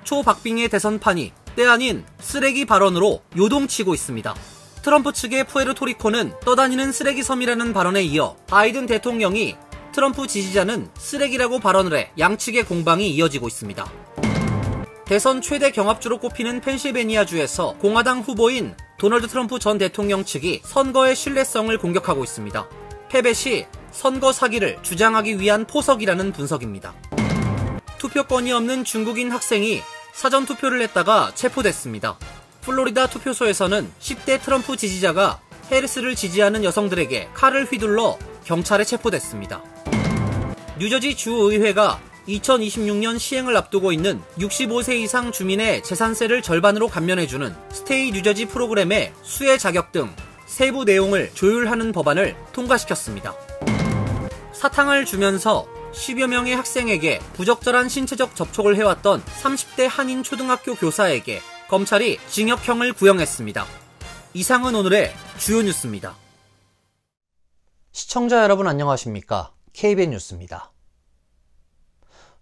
초박빙의 대선판이 때 아닌 쓰레기 발언으로 요동치고 있습니다. 트럼프 측의 푸에르토리코는 떠다니는 쓰레기 섬이라는 발언에 이어 바이든 대통령이 트럼프 지지자는 쓰레기라고 발언을 해 양측의 공방이 이어지고 있습니다. 대선 최대 경합주로 꼽히는 펜실베니아주에서 공화당 후보인 도널드 트럼프 전 대통령 측이 선거의 신뢰성을 공격하고 있습니다. 패배 시 선거 사기를 주장하기 위한 포석이라는 분석입니다. 투표권이 없는 중국인 학생이 사전투표를 했다가 체포됐습니다. 플로리다 투표소에서는 10대 트럼프 지지자가 해리스를 지지하는 여성들에게 칼을 휘둘러 경찰에 체포됐습니다. 뉴저지 주의회가 2026년 시행을 앞두고 있는 65세 이상 주민의 재산세를 절반으로 감면해주는 스테이 뉴저지 프로그램의 수혜 자격 등 세부 내용을 조율하는 법안을 통과시켰습니다. 사탕을 주면서 10여 명의 학생에게 부적절한 신체적 접촉을 해왔던 30대 한인 초등학교 교사에게 검찰이 징역형을 구형했습니다. 이상은 오늘의 주요 뉴스입니다. 시청자 여러분 안녕하십니까? KBN 뉴스입니다.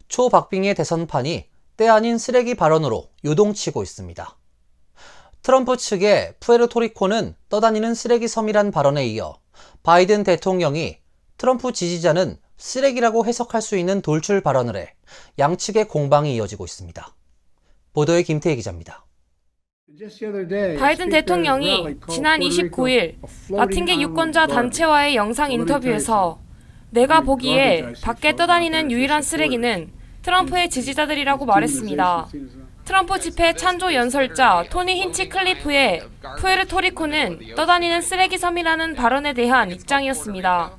초박빙의 대선판이 때 아닌 쓰레기 발언으로 요동치고 있습니다. 트럼프 측의 푸에르토리코는 떠다니는 쓰레기 섬이란 발언에 이어 바이든 대통령이 트럼프 지지자는 쓰레기라고 해석할 수 있는 돌출 발언을 해 양측의 공방이 이어지고 있습니다. 보도에 김태희 기자입니다. 바이든 대통령이 지난 29일 라틴계 유권자 단체와의 영상 인터뷰에서 내가 보기에 밖에 떠다니는 유일한 쓰레기는 트럼프의 지지자들이라고 말했습니다. 트럼프 집회 찬조 연설자 토니 힌치클리프의 푸에르토리코는 떠다니는 쓰레기 섬이라는 발언에 대한 입장이었습니다.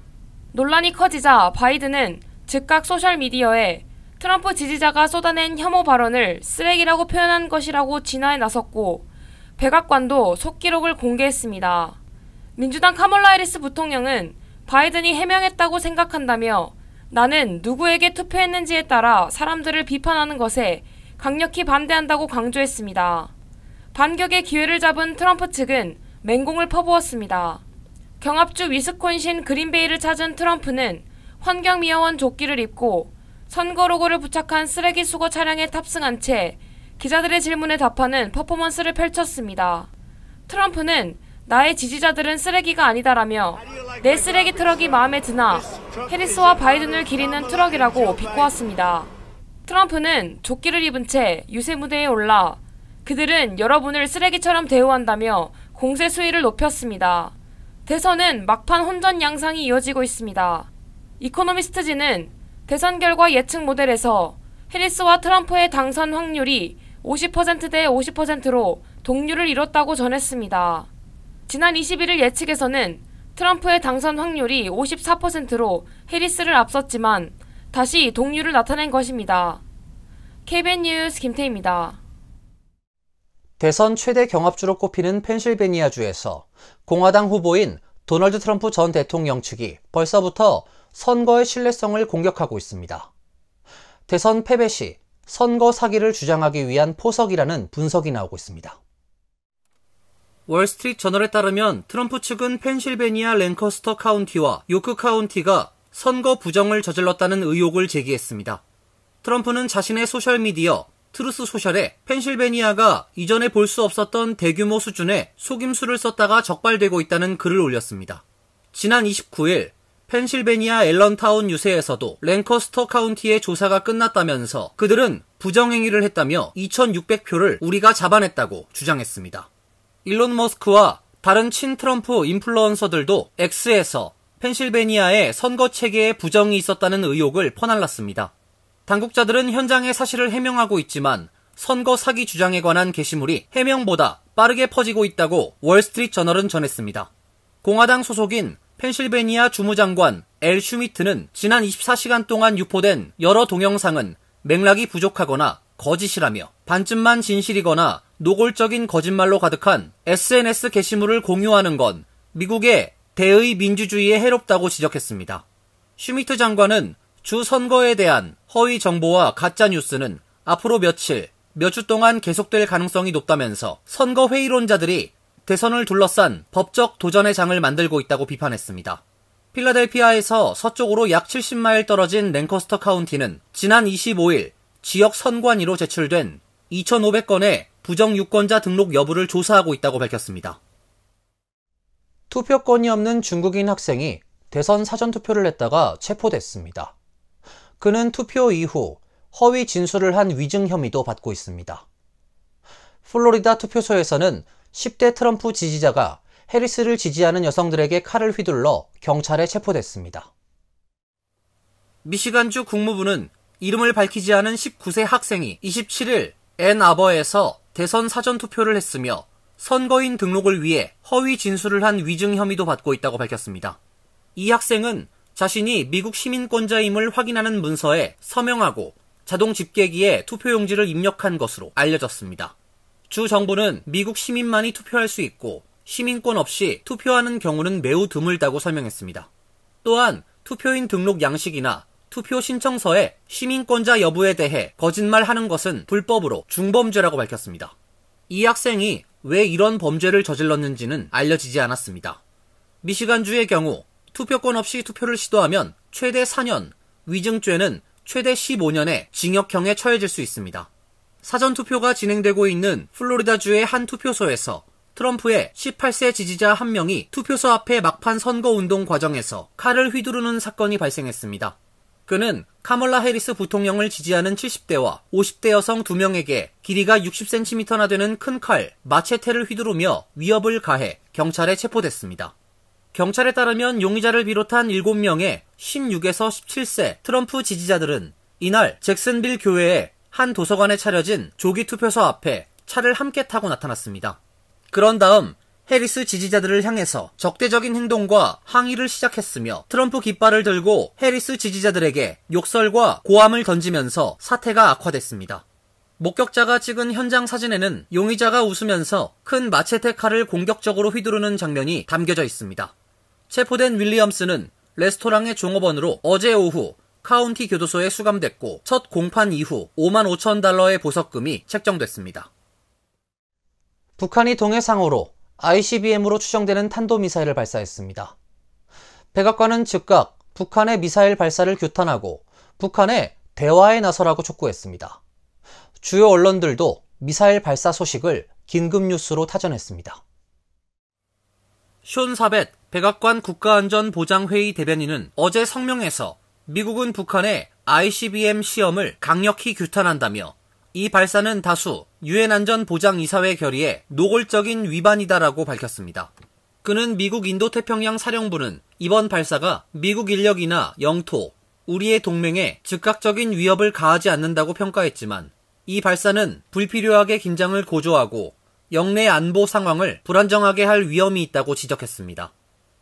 논란이 커지자 바이든은 즉각 소셜미디어에 트럼프 지지자가 쏟아낸 혐오 발언을 쓰레기라고 표현한 것이라고 진화에 나섰고 백악관도 속기록을 공개했습니다. 민주당 카멀라 해리스 부통령은 바이든이 해명했다고 생각한다며 나는 누구에게 투표했는지에 따라 사람들을 비판하는 것에 강력히 반대한다고 강조했습니다. 반격의 기회를 잡은 트럼프 측은 맹공을 퍼부었습니다. 경합주 위스콘신 그린베이를 찾은 트럼프는 환경미화원 조끼를 입고 선거 로고를 부착한 쓰레기 수거 차량에 탑승한 채 기자들의 질문에 답하는 퍼포먼스를 펼쳤습니다. 트럼프는 나의 지지자들은 쓰레기가 아니다라며 내 쓰레기 트럭이 마음에 드나 해리스와 바이든을 기리는 트럭이라고 비꼬았습니다. 트럼프는 조끼를 입은 채 유세 무대에 올라 그들은 여러분을 쓰레기처럼 대우한다며 공세 수위를 높였습니다. 대선은 막판 혼전 양상이 이어지고 있습니다. 이코노미스트지는 대선 결과 예측 모델에서 해리스와 트럼프의 당선 확률이 50%대 50%로 동률을 이뤘다고 전했습니다. 지난 21일 예측에서는 트럼프의 당선 확률이 54%로 해리스를 앞섰지만 다시 동률을 나타낸 것입니다. KBN 뉴스 김태희입니다. 대선 최대 경합주로 꼽히는 펜실베니아주에서 공화당 후보인 도널드 트럼프 전 대통령 측이 벌써부터 선거의 신뢰성을 공격하고 있습니다. 대선 패배 시 선거 사기를 주장하기 위한 포석이라는 분석이 나오고 있습니다. 월스트리트 저널에 따르면 트럼프 측은 펜실베니아 랭커스터 카운티와 요크 카운티가 선거 부정을 저질렀다는 의혹을 제기했습니다. 트럼프는 자신의 소셜미디어 트루스 소셜에 펜실베니아가 이전에 볼 수 없었던 대규모 수준의 속임수를 썼다가 적발되고 있다는 글을 올렸습니다. 지난 29일 펜실베니아 앨런타운 유세에서도 랭커스터 카운티의 조사가 끝났다면서 그들은 부정행위를 했다며 2,600표를 우리가 잡아냈다고 주장했습니다. 일론 머스크와 다른 친트럼프 인플루언서들도 X에서 펜실베니아의 선거 체계에 부정이 있었다는 의혹을 퍼날랐습니다. 당국자들은 현장의 사실을 해명하고 있지만 선거 사기 주장에 관한 게시물이 해명보다 빠르게 퍼지고 있다고 월스트리트 저널은 전했습니다. 공화당 소속인 펜실베니아 주무장관 엘 슈미트는 지난 24시간 동안 유포된 여러 동영상은 맥락이 부족하거나 거짓이라며 반쯤만 진실이거나 노골적인 거짓말로 가득한 SNS 게시물을 공유하는 건 미국의 대의 민주주의에 해롭다고 지적했습니다. 슈미트 장관은 주 선거에 대한 허위 정보와 가짜 뉴스는 앞으로 며칠, 몇 주 동안 계속될 가능성이 높다면서 선거 회의론자들이 대선을 둘러싼 법적 도전의 장을 만들고 있다고 비판했습니다. 필라델피아에서 서쪽으로 약 70마일 떨어진 랭커스터 카운티는 지난 25일 지역 선관위로 제출된 2,500건의 부정 유권자 등록 여부를 조사하고 있다고 밝혔습니다. 투표권이 없는 중국인 학생이 대선 사전투표를 했다가 체포됐습니다. 그는 투표 이후 허위 진술을 한 위증 혐의도 받고 있습니다. 플로리다 투표소에서는 10대 트럼프 지지자가 해리스를 지지하는 여성들에게 칼을 휘둘러 경찰에 체포됐습니다. 미시간주 국무부는 이름을 밝히지 않은 19세 학생이 27일 앤아버에서 대선 사전투표를 했으며 선거인 등록을 위해 허위 진술을 한 위증 혐의도 받고 있다고 밝혔습니다. 이 학생은 자신이 미국 시민권자임을 확인하는 문서에 서명하고 자동 집계기에 투표용지를 입력한 것으로 알려졌습니다. 주 정부는 미국 시민만이 투표할 수 있고 시민권 없이 투표하는 경우는 매우 드물다고 설명했습니다. 또한 투표인 등록 양식이나 투표 신청서에 시민권자 여부에 대해 거짓말하는 것은 불법으로 중범죄라고 밝혔습니다. 이 학생이 왜 이런 범죄를 저질렀는지는 알려지지 않았습니다. 미시간주의 경우 투표권 없이 투표를 시도하면 최대 4년, 위증죄는 최대 15년의 징역형에 처해질 수 있습니다. 사전투표가 진행되고 있는 플로리다주의 한 투표소에서 트럼프의 18세 지지자 한 명이 투표소 앞에 막판 선거운동 과정에서 칼을 휘두르는 사건이 발생했습니다. 그는 카멀라 해리스 부통령을 지지하는 70대와 50대 여성 2명에게 길이가 60cm나 되는 큰 칼, 마체테를 휘두르며 위협을 가해 경찰에 체포됐습니다. 경찰에 따르면 용의자를 비롯한 7명의 16에서 17세 트럼프 지지자들은 이날 잭슨빌 교회의 한 도서관에 차려진 조기 투표소 앞에 차를 함께 타고 나타났습니다. 그런 다음 해리스 지지자들을 향해서 적대적인 행동과 항의를 시작했으며 트럼프 깃발을 들고 해리스 지지자들에게 욕설과 고함을 던지면서 사태가 악화됐습니다. 목격자가 찍은 현장 사진에는 용의자가 웃으면서 큰 마체테 칼을 공격적으로 휘두르는 장면이 담겨져 있습니다. 체포된 윌리엄스는 레스토랑의 종업원으로 어제 오후 카운티 교도소에 수감됐고 첫 공판 이후 55,000달러의 보석금이 책정됐습니다. 북한이 동해상으로 ICBM으로 추정되는 탄도미사일을 발사했습니다. 백악관은 즉각 북한의 미사일 발사를 규탄하고 북한에 대화에 나서라고 촉구했습니다. 주요 언론들도 미사일 발사 소식을 긴급뉴스로 타전했습니다. 숀 사벳 백악관 국가안전보장회의 대변인은 어제 성명에서 미국은 북한의 ICBM 시험을 강력히 규탄한다며 이 발사는 다수 유엔 안전보장이사회 결의의 노골적인 위반이다라고 밝혔습니다. 그는 미국 인도태평양 사령부는 이번 발사가 미국 인력이나 영토, 우리의 동맹에 즉각적인 위협을 가하지 않는다고 평가했지만 이 발사는 불필요하게 긴장을 고조하고 영내 안보 상황을 불안정하게 할 위험이 있다고 지적했습니다.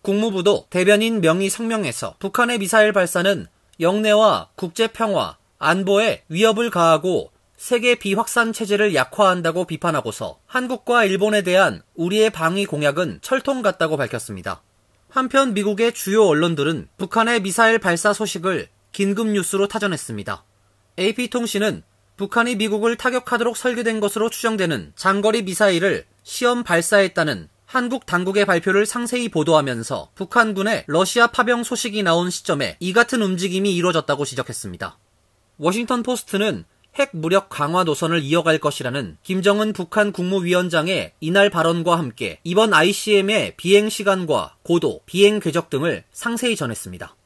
국무부도 대변인 명의 성명에서 북한의 미사일 발사는 영내와 국제평화, 안보에 위협을 가하고 세계 비확산 체제를 약화한다고 비판하고서 한국과 일본에 대한 우리의 방위 공약은 철통 같다고 밝혔습니다. 한편 미국의 주요 언론들은 북한의 미사일 발사 소식을 긴급 뉴스로 타전했습니다. AP통신은 북한이 미국을 타격하도록 설계된 것으로 추정되는 장거리 미사일을 시험 발사했다는 한국 당국의 발표를 상세히 보도하면서 북한군의 러시아 파병 소식이 나온 시점에 이 같은 움직임이 이루어졌다고 지적했습니다. 워싱턴 포스트는 핵 무력 강화 노선을 이어갈 것이라는 김정은 북한 국무위원장의 이날 발언과 함께 이번 ICBM의 비행 시간과 고도, 비행 궤적 등을 상세히 전했습니다.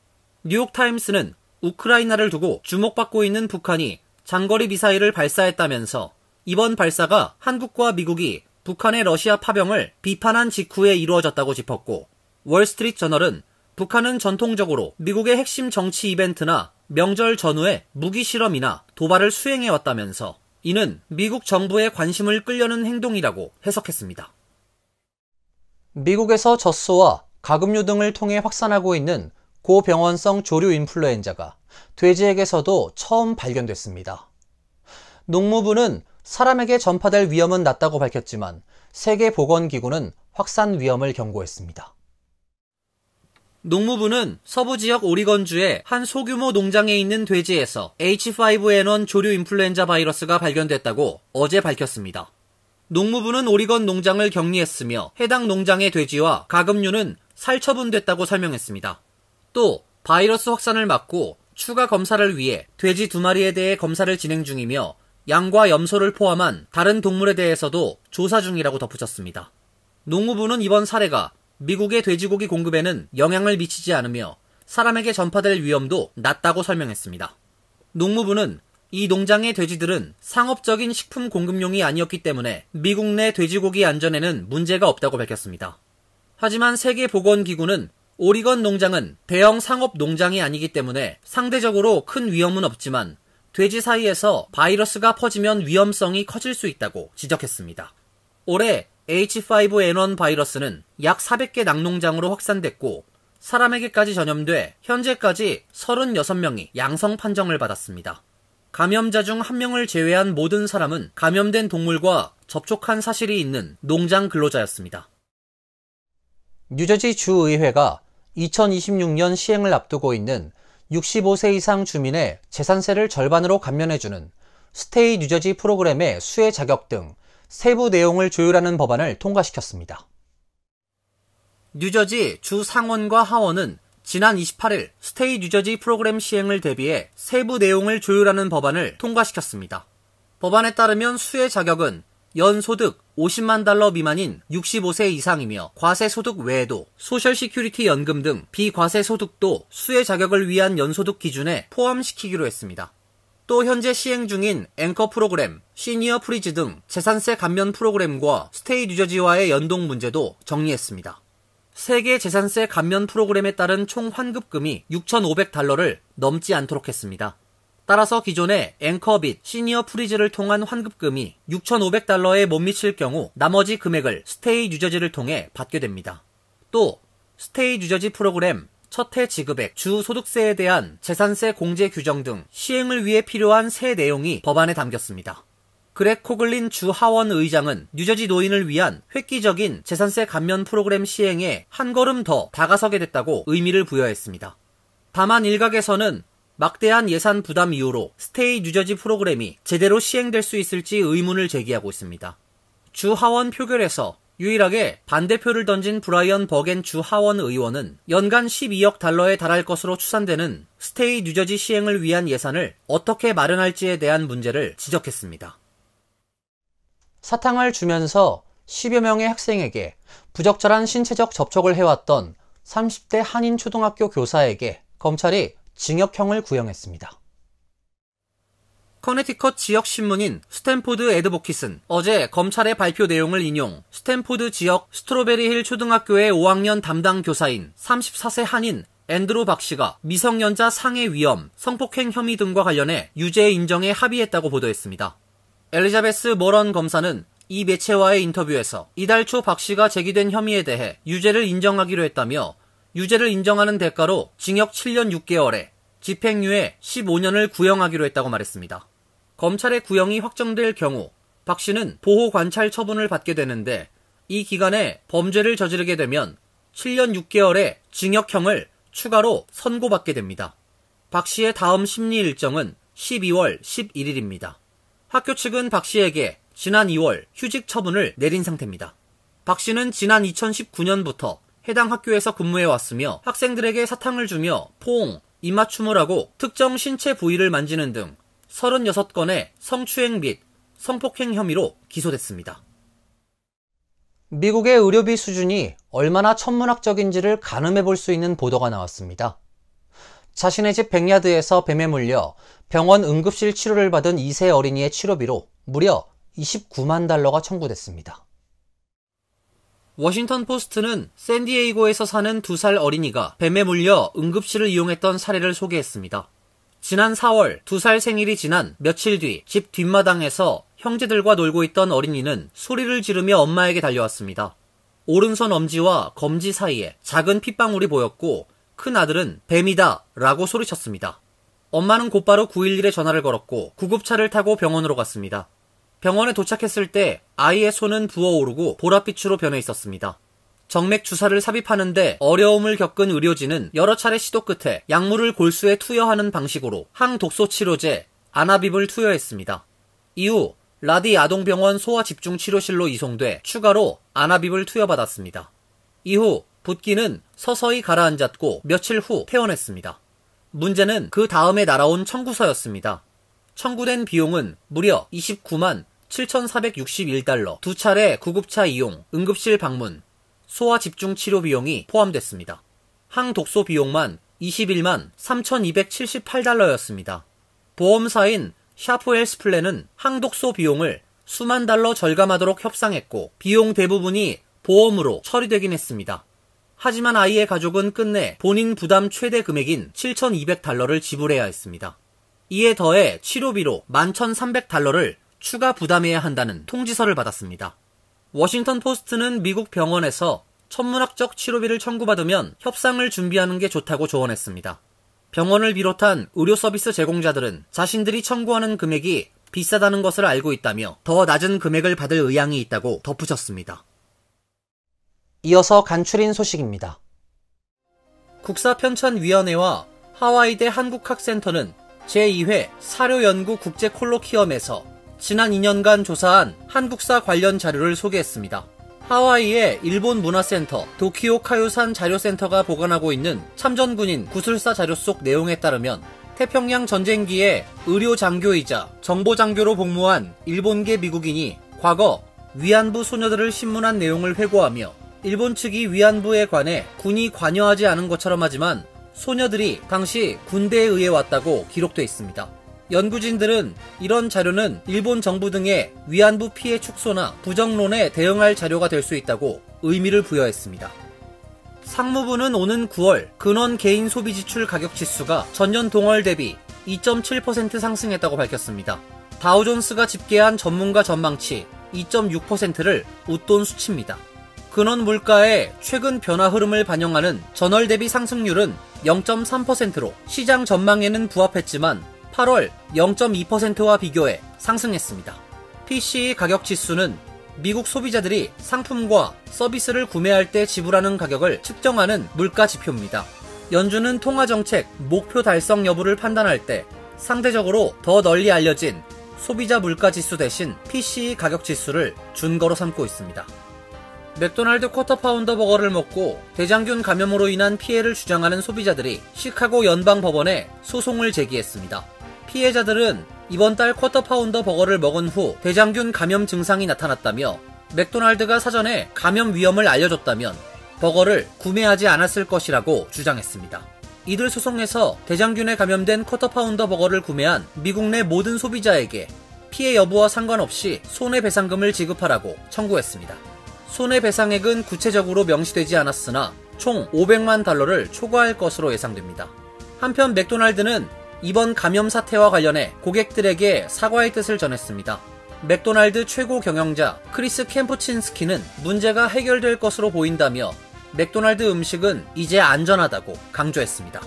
뉴욕타임스는 우크라이나를 두고 주목받고 있는 북한이 장거리 미사일을 발사했다면서 이번 발사가 한국과 미국이 북한의 러시아 파병을 비판한 직후에 이루어졌다고 짚었고, 월스트리트저널은 북한은 전통적으로 미국의 핵심 정치 이벤트나 명절 전후에 무기 실험이나 도발을 수행해왔다면서 이는 미국 정부의 관심을 끌려는 행동이라고 해석했습니다. 미국에서 젖소와 가금류 등을 통해 확산하고 있는 고병원성 조류 인플루엔자가 돼지에게서도 처음 발견됐습니다. 농무부는 사람에게 전파될 위험은 낮다고 밝혔지만 세계보건기구는 확산 위험을 경고했습니다. 농무부는 서부 지역 오리건주의 한 소규모 농장에 있는 돼지에서 H5N1 조류 인플루엔자 바이러스가 발견됐다고 어제 밝혔습니다. 농무부는 오리건 농장을 격리했으며 해당 농장의 돼지와 가금류는 살처분됐다고 설명했습니다. 또 바이러스 확산을 막고 추가 검사를 위해 돼지 2마리에 대해 검사를 진행 중이며 양과 염소를 포함한 다른 동물에 대해서도 조사 중이라고 덧붙였습니다. 농무부는 이번 사례가 미국의 돼지고기 공급에는 영향을 미치지 않으며 사람에게 전파될 위험도 낮다고 설명했습니다. 농무부는 이 농장의 돼지들은 상업적인 식품 공급용이 아니었기 때문에 미국 내 돼지고기 안전에는 문제가 없다고 밝혔습니다. 하지만 세계보건기구는 오리건 농장은 대형 상업 농장이 아니기 때문에 상대적으로 큰 위험은 없지만 돼지 사이에서 바이러스가 퍼지면 위험성이 커질 수 있다고 지적했습니다. 올해 H5N1 바이러스는 약 400개 낙농장으로 확산됐고 사람에게까지 전염돼 현재까지 36명이 양성 판정을 받았습니다. 감염자 중 1명을 제외한 모든 사람은 감염된 동물과 접촉한 사실이 있는 농장 근로자였습니다. 뉴저지 주의회가 2026년 시행을 앞두고 있는 65세 이상 주민의 재산세를 절반으로 감면해주는 스테이 뉴저지 프로그램의 수혜 자격 등 세부 내용을 조율하는 법안을 통과시켰습니다. 뉴저지 주 상원과 하원은 지난 28일 스테이 뉴저지 프로그램 시행을 대비해 세부 내용을 조율하는 법안을 통과시켰습니다. 법안에 따르면 수혜 자격은 연소득 50만 달러 미만인 65세 이상이며 과세소득 외에도 소셜시큐리티 연금 등 비과세소득도 수혜 자격을 위한 연소득 기준에 포함시키기로 했습니다. 또 현재 시행 중인 앵커 프로그램, 시니어 프리즈 등 재산세 감면 프로그램과 스테이 뉴저지와의 연동 문제도 정리했습니다. 세계 재산세 감면 프로그램에 따른 총 환급금이 6,500달러를 넘지 않도록 했습니다. 따라서 기존의 앵커 및 시니어 프리즈를 통한 환급금이 6,500달러에 못 미칠 경우 나머지 금액을 스테이 뉴저지를 통해 받게 됩니다. 또 스테이 뉴저지 프로그램 첫해 지급액, 주 소득세에 대한 재산세 공제 규정 등 시행을 위해 필요한 세 내용이 법안에 담겼습니다. 그렉 코글린 주 하원 의장은 뉴저지 노인을 위한 획기적인 재산세 감면 프로그램 시행에 한 걸음 더 다가서게 됐다고 의미를 부여했습니다. 다만 일각에서는 막대한 예산 부담 이유로 스테이 뉴저지 프로그램이 제대로 시행될 수 있을지 의문을 제기하고 있습니다. 주 하원 표결에서 유일하게 반대표를 던진 브라이언 버겐 주 하원 의원은 연간 12억 달러에 달할 것으로 추산되는 스테이 뉴저지 시행을 위한 예산을 어떻게 마련할지에 대한 문제를 지적했습니다. 사탕을 주면서 10여 명의 학생에게 부적절한 신체적 접촉을 해왔던 30대 한인 초등학교 교사에게 검찰이 징역형을 구형했습니다. 커네티컷 지역 신문인 스탠포드 애드보킷은 어제 검찰의 발표 내용을 인용 스탠포드 지역 스트로베리힐 초등학교의 5학년 담당 교사인 34세 한인 앤드루 박 씨가 미성년자 상해 위험, 성폭행 혐의 등과 관련해 유죄 인정에 합의했다고 보도했습니다. 엘리자베스 머런 검사는 이 매체와의 인터뷰에서 이달 초 박 씨가 제기된 혐의에 대해 유죄를 인정하기로 했다며 유죄를 인정하는 대가로 징역 7년 6개월에 집행유예 15년을 구형하기로 했다고 말했습니다. 검찰의 구형이 확정될 경우 박 씨는 보호관찰 처분을 받게 되는데 이 기간에 범죄를 저지르게 되면 7년 6개월의 징역형을 추가로 선고받게 됩니다. 박 씨의 다음 심리 일정은 12월 11일입니다. 학교 측은 박 씨에게 지난 2월 휴직 처분을 내린 상태입니다. 박 씨는 지난 2019년부터 해당 학교에서 근무해왔으며 학생들에게 사탕을 주며 포옹, 입맞춤을 하고 특정 신체 부위를 만지는 등 36건의 성추행 및 성폭행 혐의로 기소됐습니다. 미국의 의료비 수준이 얼마나 천문학적인지를 가늠해 볼 수 있는 보도가 나왔습니다. 자신의 집 백야드에서 뱀에 물려 병원 응급실 치료를 받은 2세 어린이의 치료비로 무려 29만 달러가 청구됐습니다. 워싱턴 포스트는 샌디에이고에서 사는 2살 어린이가 뱀에 물려 응급실을 이용했던 사례를 소개했습니다. 지난 4월 2살 생일이 지난 며칠 뒤 집 뒷마당에서 형제들과 놀고 있던 어린이는 소리를 지르며 엄마에게 달려왔습니다. 오른손 엄지와 검지 사이에 작은 핏방울이 보였고 큰 아들은 뱀이다 라고 소리쳤습니다. 엄마는 곧바로 911에 전화를 걸었고 구급차를 타고 병원으로 갔습니다. 병원에 도착했을 때 아이의 손은 부어오르고 보랏빛으로 변해 있었습니다. 정맥 주사를 삽입하는데 어려움을 겪은 의료진은 여러 차례 시도 끝에 약물을 골수에 투여하는 방식으로 항독소 치료제 아나빕을 투여했습니다. 이후 라디 아동병원 소아집중치료실로 이송돼 추가로 아나빕을 투여받았습니다. 이후 붓기는 서서히 가라앉았고 며칠 후 퇴원했습니다. 문제는 그 다음에 날아온 청구서였습니다. 청구된 비용은 무려 29만 7,461달러, 2차례 구급차 이용, 응급실 방문, 소아 집중 치료 비용이 포함됐습니다. 항독소 비용만 21만 3,278달러였습니다. 보험사인 샤프 헬스 플랜은 항독소 비용을 수만 달러 절감하도록 협상했고 비용 대부분이 보험으로 처리되긴 했습니다. 하지만 아이의 가족은 끝내 본인 부담 최대 금액인 7,200달러를 지불해야 했습니다. 이에 더해 치료비로 11,300달러를 추가 부담해야 한다는 통지서를 받았습니다. 워싱턴 포스트는 미국 병원에서 천문학적 치료비를 청구받으면 협상을 준비하는 게 좋다고 조언했습니다. 병원을 비롯한 의료 서비스 제공자들은 자신들이 청구하는 금액이 비싸다는 것을 알고 있다며 더 낮은 금액을 받을 의향이 있다고 덧붙였습니다. 이어서 간추린 소식입니다. 국사편찬위원회와 하와이대 한국학센터는 제2회 사료연구 국제 콜로키엄에서 지난 2년간 조사한 한국사 관련 자료를 소개했습니다. 하와이의 일본 문화센터 도키오 카요산 자료센터가 보관하고 있는 참전군인 구술사 자료 속 내용에 따르면 태평양 전쟁기에 의료 장교이자 정보 장교로 복무한 일본계 미국인이 과거 위안부 소녀들을 신문한 내용을 회고하며 일본 측이 위안부에 관해 군이 관여하지 않은 것처럼 하지만 소녀들이 당시 군대에 의해 왔다고 기록돼 있습니다. 연구진들은 이런 자료는 일본 정부 등의 위안부 피해 축소나 부정론에 대응할 자료가 될 수 있다고 의미를 부여했습니다. 상무부는 오는 9월 근원 개인 소비 지출 가격 지수가 전년 동월 대비 2.7% 상승했다고 밝혔습니다. 다우존스가 집계한 전문가 전망치 2.6%를 웃돈 수치입니다. 근원 물가의 최근 변화 흐름을 반영하는 전월 대비 상승률은 0.3%로 시장 전망에는 부합했지만 8월 0.2%와 비교해 상승했습니다. PCE 가격 지수는 미국 소비자들이 상품과 서비스를 구매할 때 지불하는 가격을 측정하는 물가 지표입니다. 연준은 통화정책 목표 달성 여부를 판단할 때 상대적으로 더 널리 알려진 소비자 물가 지수 대신 PCE 가격 지수를 준거로 삼고 있습니다. 맥도날드 쿼터 파운더 버거를 먹고 대장균 감염으로 인한 피해를 주장하는 소비자들이 시카고 연방법원에 소송을 제기했습니다. 피해자들은 이번 달 쿼터 파운더 버거를 먹은 후 대장균 감염 증상이 나타났다며 맥도날드가 사전에 감염 위험을 알려줬다면 버거를 구매하지 않았을 것이라고 주장했습니다. 이들 소송에서 대장균에 감염된 쿼터 파운더 버거를 구매한 미국 내 모든 소비자에게 피해 여부와 상관없이 손해배상금을 지급하라고 청구했습니다. 손해배상액은 구체적으로 명시되지 않았으나 총 500만 달러를 초과할 것으로 예상됩니다. 한편 맥도날드는 이번 감염 사태와 관련해 고객들에게 사과의 뜻을 전했습니다. 맥도날드 최고 경영자 크리스 캠프친스키는 문제가 해결될 것으로 보인다며 맥도날드 음식은 이제 안전하다고 강조했습니다.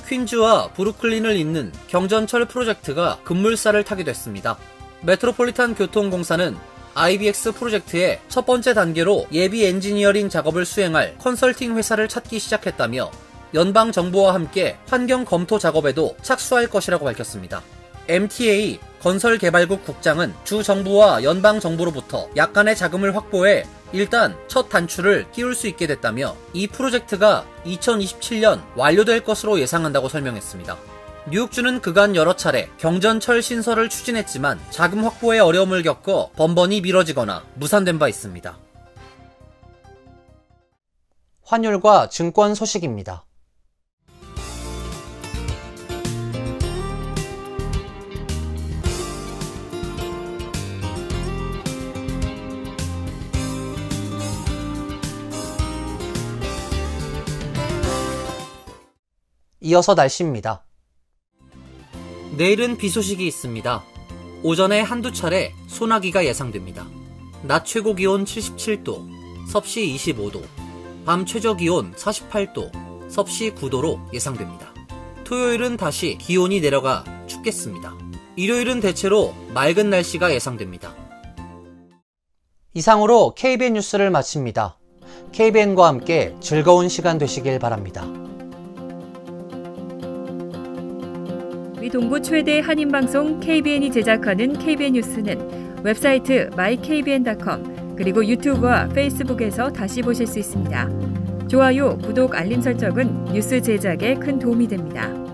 퀸즈와 브루클린을 잇는 경전철 프로젝트가 급물살을 타게 됐습니다. 메트로폴리탄 교통공사는 IBX 프로젝트의 첫 번째 단계로 예비 엔지니어링 작업을 수행할 컨설팅 회사를 찾기 시작했다며 연방정부와 함께 환경 검토 작업에도 착수할 것이라고 밝혔습니다. MTA 건설개발국 국장은 주 정부와 연방정부로부터 약간의 자금을 확보해 일단 첫 단추를 끼울 수 있게 됐다며 이 프로젝트가 2027년 완료될 것으로 예상한다고 설명했습니다. 뉴욕주는 그간 여러 차례 경전철 신설을 추진했지만 자금 확보에 어려움을 겪어 번번이 미뤄지거나 무산된 바 있습니다. 환율과 증권 소식입니다. 이어서 날씨입니다. 내일은 비 소식이 있습니다. 오전에 한두 차례 소나기가 예상됩니다. 낮 최고 기온 77도, 섭씨 25도, 밤 최저 기온 48도, 섭씨 9도로 예상됩니다. 토요일은 다시 기온이 내려가 춥겠습니다. 일요일은 대체로 맑은 날씨가 예상됩니다. 이상으로 KBN 뉴스를 마칩니다. KBN과 함께 즐거운 시간 되시길 바랍니다. 동부 최대 한인방송 KBN이 제작하는 KBN 뉴스는 웹사이트 mykbn.com 그리고 유튜브와 페이스북에서 다시 보실 수 있습니다. 좋아요, 구독, 알림 설정은 뉴스 제작에 큰 도움이 됩니다.